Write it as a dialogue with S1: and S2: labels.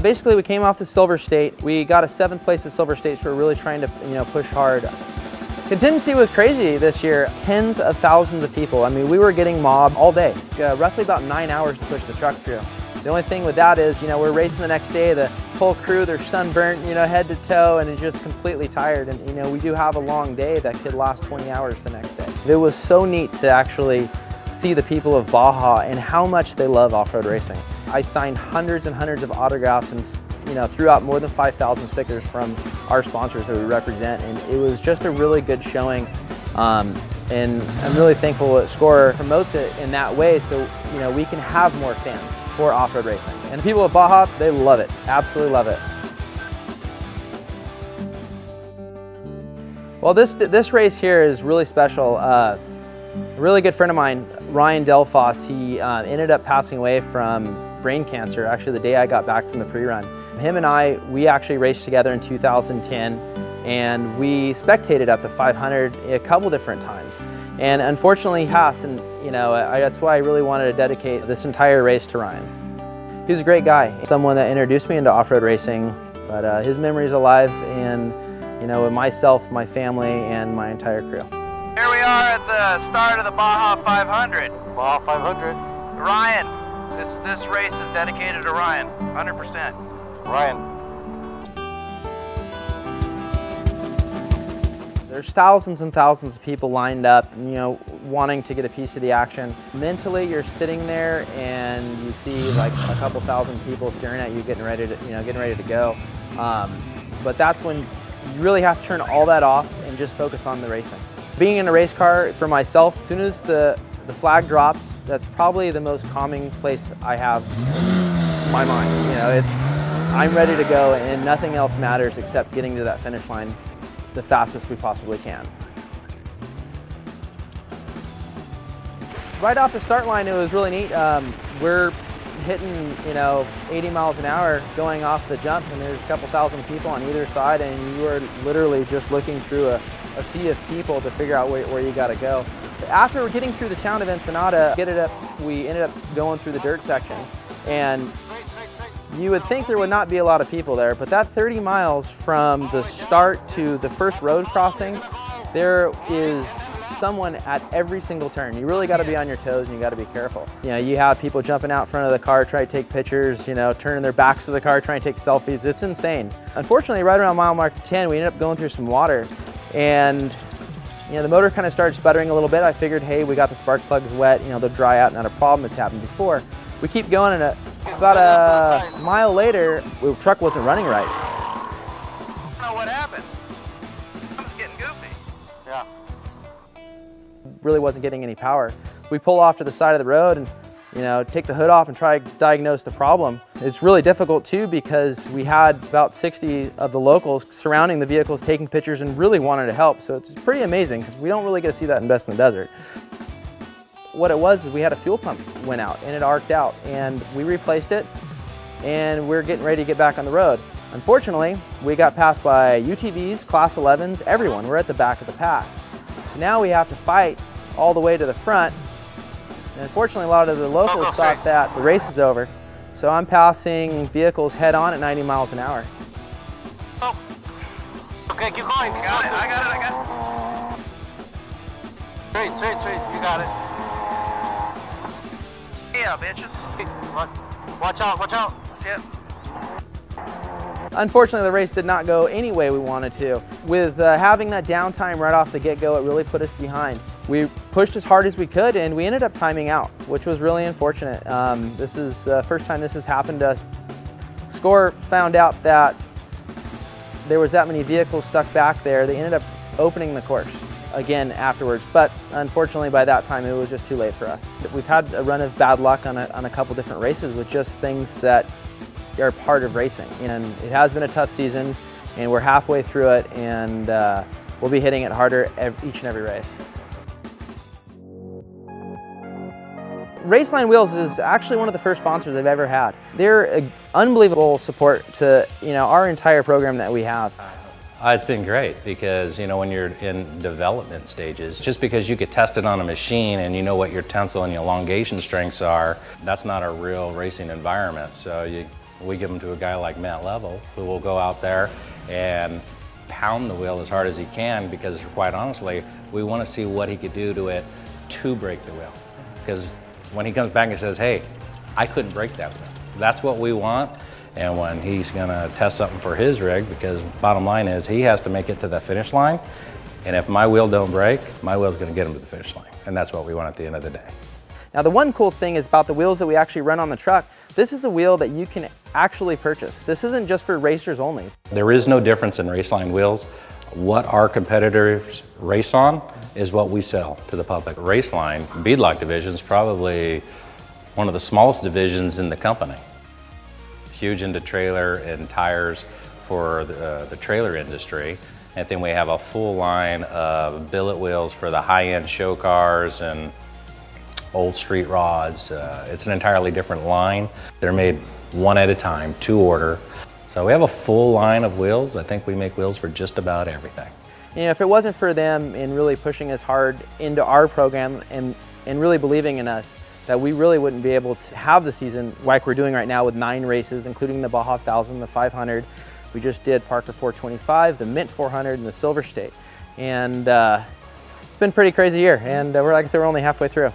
S1: Basically, we came off the Silver State. We got a 7th place at Silver State, so we're really trying to, push hard. Contingency was crazy this year. Tens of thousands of people. I mean, we were getting mobbed all day. Roughly about 9 hours to push the truck through. The only thing with that is, we're racing the next day. The whole crew, they're sunburnt, head to toe, and it's just completely tired. And, we do have a long day that could last 20 hours the next day. It was so neat to actually see the people of Baja and how much they love off-road racing. I signed hundreds and hundreds of autographs and threw out more than 5,000 stickers from our sponsors that we represent, and it was just a really good showing. And I'm really thankful that SCORE promotes it in that way, so we can have more fans for off-road racing. And the people of Baja, they love it, absolutely love it. Well, this race here is really special. A really good friend of mine, Ryan Delphos, he ended up passing away from brain cancer, actually the day I got back from the pre-run. Him and we actually raced together in 2010, and we spectated at the 500 a couple different times. And unfortunately he passed, and that's why I really wanted to dedicate this entire race to Ryan. He was a great guy, someone that introduced me into off-road racing, but his memory's alive in, with myself, my family, and my entire crew.
S2: Here we are at the start of the Baja 500.
S3: Baja 500.
S2: Ryan, this race is dedicated to Ryan, 100%.
S3: Ryan.
S1: There's thousands and thousands of people lined up, wanting to get a piece of the action. Mentally, you're sitting there and you see like a couple thousand people staring at you, getting ready to go. But that's when you really have to turn all that off and just focus on the racing. Being in a race car for myself, as soon as the flag drops, that's probably the most calming place I have in my mind. I'm ready to go and nothing else matters except getting to that finish line the fastest we possibly can. Right off the start line, it was really neat. We're hitting, 80 miles an hour going off the jump, and there's a couple thousand people on either side, and you are literally just looking through a sea of people to figure out where you got to go. After getting through the town of Ensenada, we ended up going through the dirt section, and you would think there would not be a lot of people there, but that 30 miles from the start to the first road crossing, there is someone at every single turn. You really got to be on your toes and you got to be careful. You have people jumping out front of the car, trying to take pictures, turning their backs to the car, trying to take selfies. It's insane. Unfortunately, right around mile mark 10, we ended up going through some water, and the motor kind of started sputtering a little bit. I figured, hey, we got the spark plugs wet, they'll dry out, not a problem. It's happened before. We keep going, and about a mile later, the truck wasn't running right.
S2: I don't know what happened. I'm just getting goofy.
S3: Yeah.
S1: Really wasn't getting any power. We pull off to the side of the road and take the hood off and try to diagnose the problem. It's really difficult too, because we had about 60 of the locals surrounding the vehicles taking pictures and really wanted to help. So it's pretty amazing because we don't really get to see that in Best in the Desert. What it was is we had a fuel pump went out and it arced out, and we replaced it, and we're getting ready to get back on the road. Unfortunately, we got passed by UTVs, Class 11s, everyone. We're at the back of the pack. Now we have to fight all the way to the front. And unfortunately, a lot of the locals thought that the race is over. So I'm passing vehicles head on at 90 miles an hour.
S3: Oh. Okay, keep going.
S2: I got it.
S3: Straight. You got it.
S2: Yeah, bitches.
S3: Watch out.
S2: Yep.
S1: Unfortunately, the race did not go any way we wanted to. With having that downtime right off the get-go, it really put us behind. We pushed as hard as we could, and we ended up timing out, which was really unfortunate. This is the first time this has happened to us. SCORE found out that there was that many vehicles stuck back there. They ended up opening the course again afterwards, but unfortunately by that time it was just too late for us. We've had a run of bad luck on a couple different races with just things that are part of racing, and it has been a tough season, and we're halfway through it, and we'll be hitting it harder each and every race. Raceline Wheels is actually one of the first sponsors I've ever had. They're an unbelievable support to our entire program that we have.
S4: It's been great because, when you're in development stages, just because you could test it on a machine and you know what your tensile and your elongation strengths are, that's not a real racing environment. So you we give them to a guy like Matt Lovell, who will go out there and pound the wheel as hard as he can, because quite honestly, we want to see what he could do to it to break the wheel. Because when he comes back and says, hey, I couldn't break that wheel. That's what we want. And when he's gonna test something for his rig, because bottom line is he has to make it to the finish line. And if my wheel don't break, my wheel's gonna get him to the finish line. And that's what we want at the end of the day.
S1: Now the one cool thing is about the wheels that we actually run on the truck, this is a wheel that you can actually purchase. This isn't just for racers only.
S4: There is no difference in Raceline wheels. What our competitors race on is what we sell to the public. Raceline beadlock division is probably one of the smallest divisions in the company. Huge into trailer and tires for the trailer industry. And then we have a full line of billet wheels for the high-end show cars and old street rods. It's an entirely different line. They're made one at a time, to order. So we have a full line of wheels. I think we make wheels for just about everything.
S1: You know, if it wasn't for them in really pushing us hard into our program and really believing in us, that we really wouldn't be able to have the season like we're doing right now with 9 races, including the Baja 1000, the 500. We just did Parker 425, the Mint 400, and the Silver State. And it's been a pretty crazy year. And like I said, we're only halfway through.